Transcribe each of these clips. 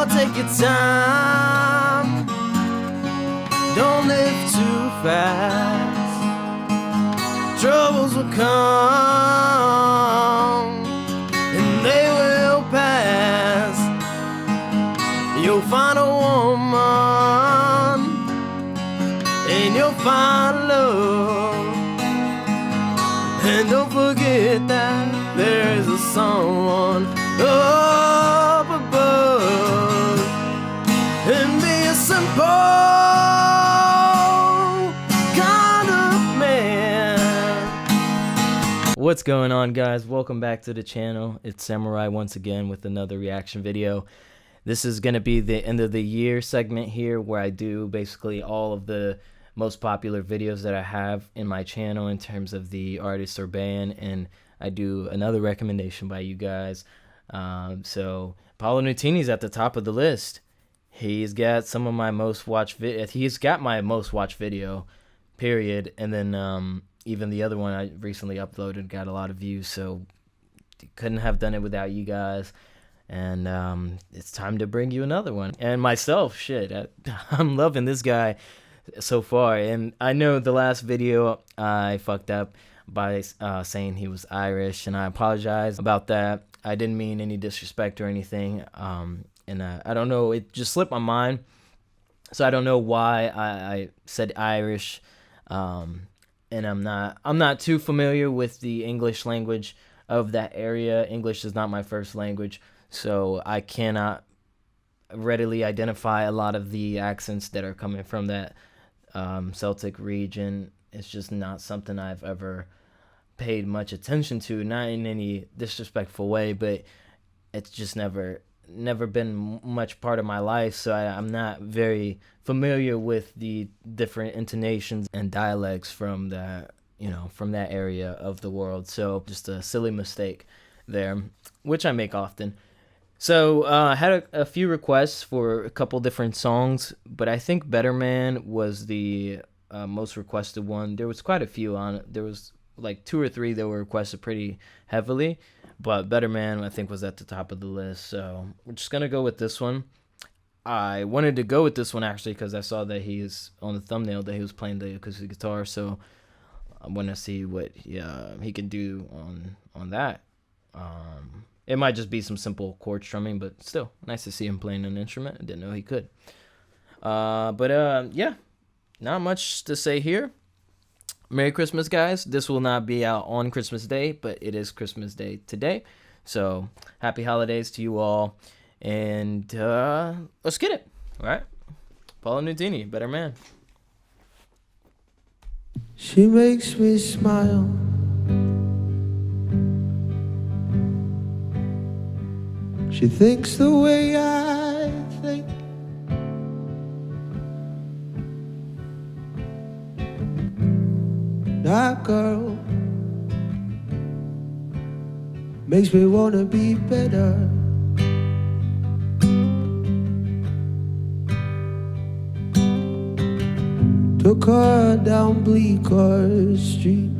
take your time. Don't live too fast. Troubles will come and they will pass. You'll find a woman and you'll find love. And don't forget that there is a someone up above. And be a simple kind of man. What's going on, guys? Welcome back to the channel. It's Samurai once again with another reaction video. This is going to be the end of the year segment here where I do basically all of the most popular videos that I have in my channel in terms of the artist or band, and I do another recommendation by you guys. So Paolo Nutini's at the top of the list. He's got some of my most watched he's got my most watched video, period. And then even the other one I recently uploaded got a lot of views, so couldn't have done it without you guys. And it's time to bring you another one. And myself, shit, I'm loving this guy so far. And I know the last video I fucked up by saying he was Irish, and I apologize about that. I didn't mean any disrespect or anything. And I don't know, it just slipped my mind, so I don't know why I said Irish. And I'm not too familiar with the English language of that area. English is not my first language, so I cannot readily identify a lot of the accents that are coming from that Celtic region. It's just not something I've ever paid much attention to, not in any disrespectful way, but it's just never been much part of my life, so I'm not very familiar with the different intonations and dialects from that, from that area of the world. So just a silly mistake there, which I make often. So I had a few requests for a couple different songs, but I think Better Man was the most requested one. There was quite a few on it. There was like 2 or 3 that were requested pretty heavily, but Better Man I think was at the top of the list. So we're just gonna go with this one. I wanted to go with this one actually because I saw that he's on the thumbnail that he was playing the acoustic guitar, so I want to see what he can do on that. It might just be some simple chord strumming, but still nice to see him playing an instrument. I didn't know he could. Yeah, not much to say here. Merry Christmas, guys. This will not be out on Christmas Day, but it is Christmas Day today. So happy holidays to you all. And let's get it. All right. Paolo Nutini, Better Man. She makes me smile. She thinks the way I think. That girl makes me wanna be better. Took her down Bleecker Street.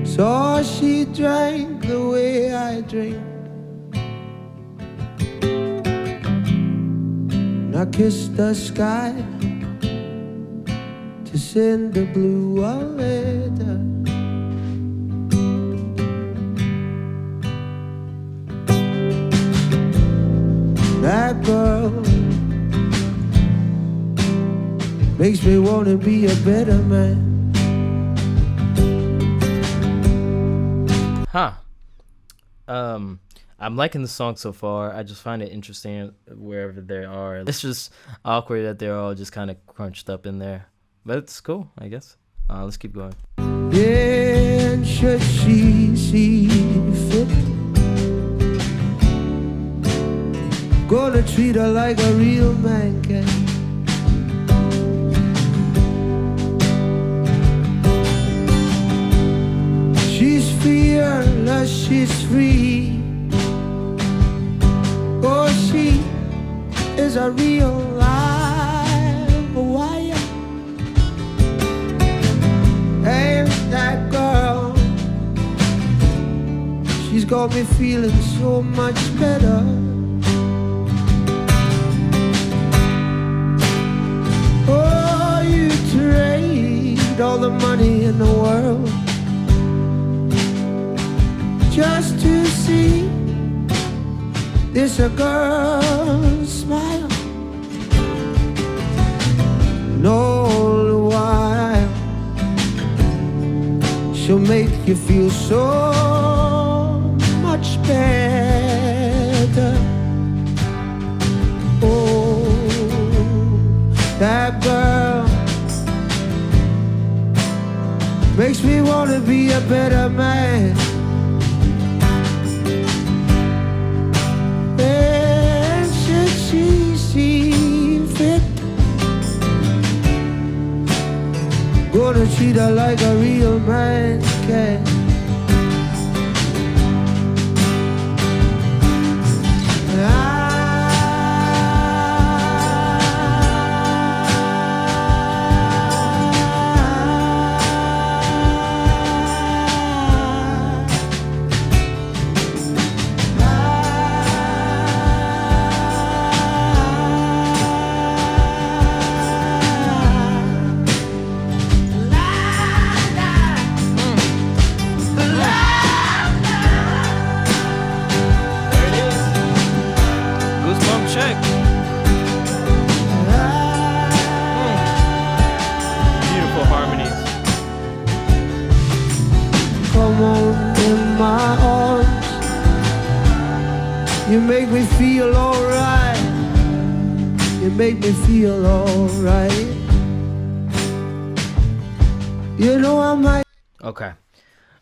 Saw she drank the way I drink. And I kissed the sky to send the blue a letter. That girl makes me wanna be a better man. I'm liking the song so far. I just find it interesting wherever they are. It's just awkward that they're all just kind of crunched up in there, but it's cool, I guess. Let's keep going. Yeah, and should she see fit, gonna treat her like a real man can. She's fearless, she's free. Oh, she is a real live wire. And that girl, she's She's got me feeling so much better. Oh, you trade all the money in the world just to see this a girl smile. All the while she'll make you feel so much better. Oh, that girl makes me want to be a better man. And should she see fit, gonna treat her like a real man can. Check. Beautiful harmonies. Come on in my arms, you make me feel alright. You make me feel alright. You know I might. Okay.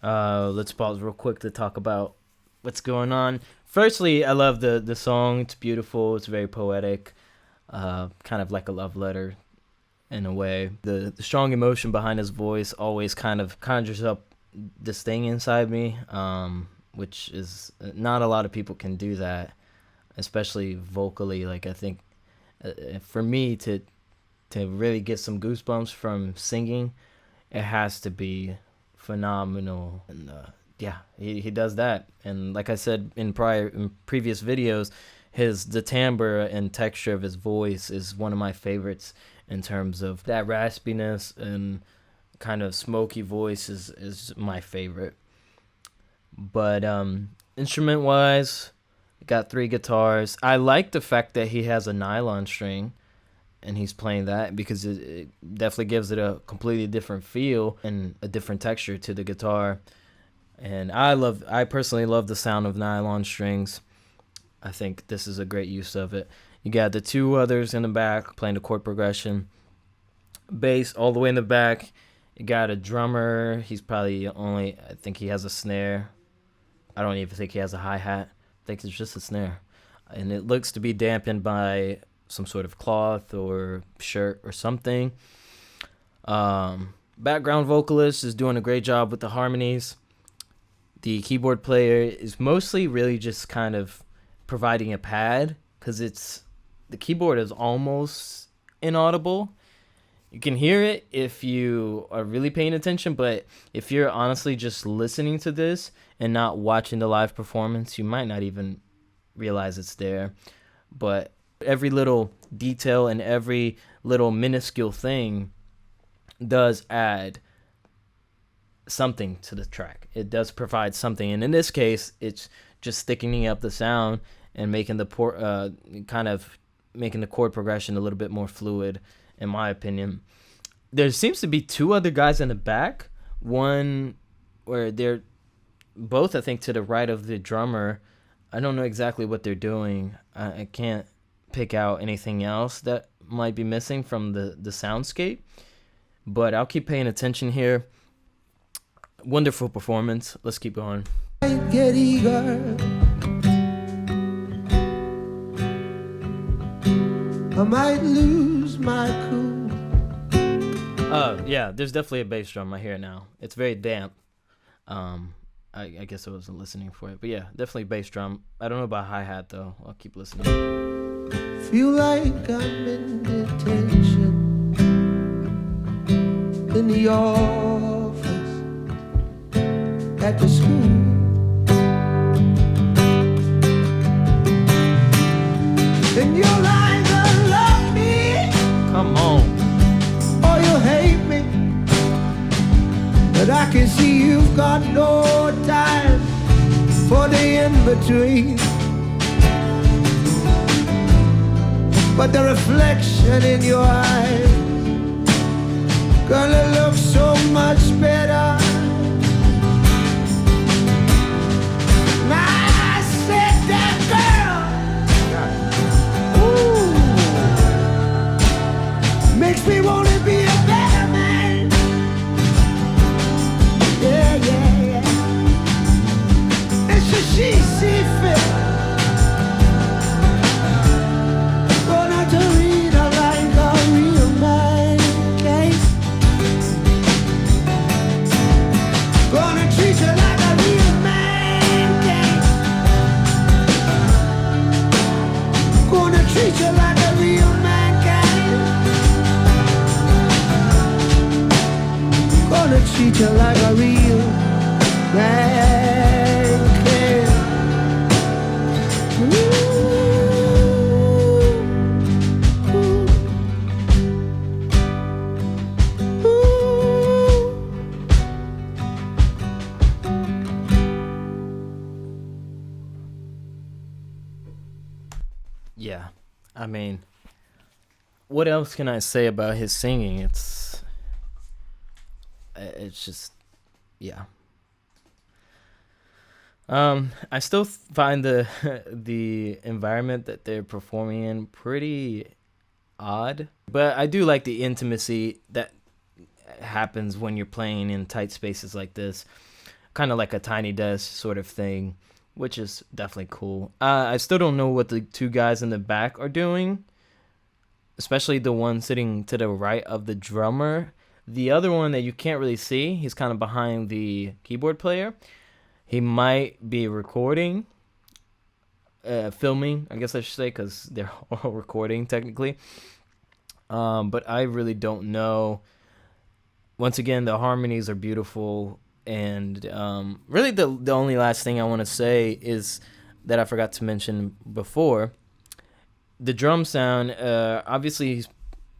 Let's pause real quick to talk about what's going on. Firstly, I love the song. It's beautiful. It's very poetic, kind of like a love letter in a way. The strong emotion behind his voice always kind of conjures up this thing inside me, which is not a lot of people can do that, especially vocally. Like I think for me to really get some goosebumps from singing, it has to be phenomenal. And yeah, he does that. And like I said in previous videos, the timbre and texture of his voice is one of my favorites in terms of that raspiness and kind of smoky voice is my favorite. But instrument wise, got 3 guitars. I like the fact that he has a nylon string and he's playing that because it definitely gives it a completely different feel and a different texture to the guitar. And I personally love the sound of nylon strings. I think this is a great use of it. You got the 2 others in the back playing the chord progression. Bass all the way in the back. You got a drummer. He's probably I think he has a snare. I don't even think he has a hi-hat. I think it's just a snare. And it looks to be dampened by some sort of cloth or shirt or something. Background vocalist is doing a great job with the harmonies. The keyboard player is mostly really just kind of providing a pad because the keyboard is almost inaudible. You can hear it if you are really paying attention, but if you're honestly just listening to this and not watching the live performance, you might not even realize it's there. But every little detail and every little minuscule thing does add something to the track. It does provide something, and in this case it's just thickening up the sound and making the making the chord progression a little bit more fluid, in my opinion. There seems to be 2 other guys in the back, one where they're both I think to the right of the drummer. I don't know exactly what they're doing. I can't pick out anything else that might be missing from the soundscape, but I'll keep paying attention here. Wonderful performance. Let's keep going. Get eager, I might lose my cool. Yeah, there's definitely a bass drum. I hear it now. It's very damp. I guess I wasn't listening for it, but yeah, definitely bass drum. I don't know about hi-hat though. I'll keep listening. Feel like I'm in detention in the office at the school. got no time for the in-between. But the reflection in your eyes gonna look so much better. I said that girl, ooh, makes me wanna be a better man. Yeah, yeah, yeah. And she see fit. Gonna treat her like a real man, okay? Gonna treat you like a real man, okay? Gonna treat you like a real man, okay? Gonna treat you like a real man, okay? Ooh. Yeah, I mean, what else can I say about his singing? It's just, yeah. I still find the the environment that they're performing in pretty odd, but I do like the intimacy that happens when you're playing in tight spaces like this, kind of like a Tiny Desk sort of thing, which is definitely cool. I still don't know what the two guys in the back are doing, especially the one sitting to the right of the drummer. The other one that you can't really see, he's kind of behind the keyboard player. He might be recording, filming, I guess I should say, because they're all recording technically. But I really don't know. Once again, the harmonies are beautiful. And really the only last thing I want to say is that I forgot to mention before. The drum sound, obviously he's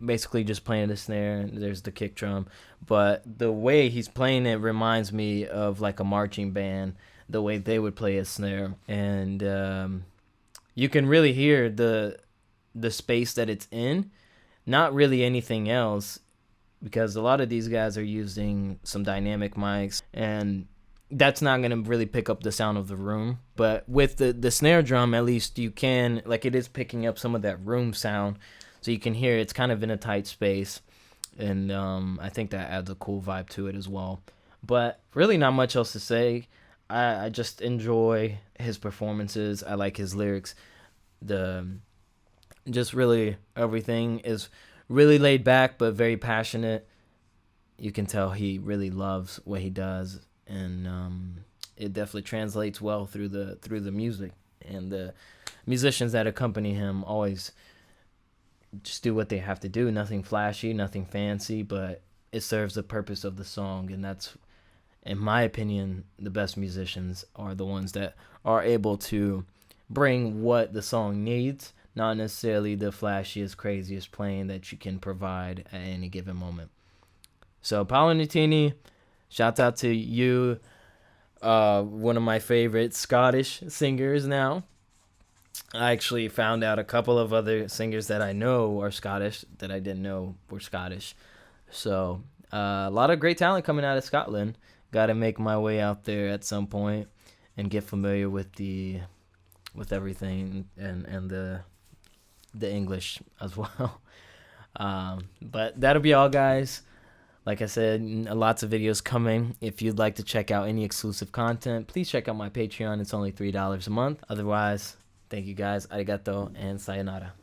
basically just playing the snare, and there's the kick drum. But the way he's playing it reminds me of like a marching band, the way they would play a snare. And you can really hear the space that it's in, not really anything else. Because a lot of these guys are using some dynamic mics, and that's not going to really pick up the sound of the room. But with the snare drum, at least you can, like, it is picking up some of that room sound. So you can hear it's kind of in a tight space. And I think that adds a cool vibe to it as well. But really not much else to say. I just enjoy his performances. I like his lyrics. Just really everything is really laid back, but very passionate. You can tell he really loves what he does, and it definitely translates well through the music. And the musicians that accompany him always just do what they have to do. Nothing flashy, nothing fancy, but it serves the purpose of the song. And that's, in my opinion, the best musicians are the ones that are able to bring what the song needs, not necessarily the flashiest, craziest playing that you can provide at any given moment. So Paolo Nutini, shout out to you, one of my favorite Scottish singers now. I actually found out a couple of other singers that I know are Scottish that I didn't know were Scottish. So a lot of great talent coming out of Scotland. Got to make my way out there at some point and get familiar with everything and the English as well. But that'll be all, guys. Like I said, lots of videos coming. If you'd like to check out any exclusive content, please check out my Patreon. It's only $3 a month. Otherwise, thank you guys. Arigato and sayonara.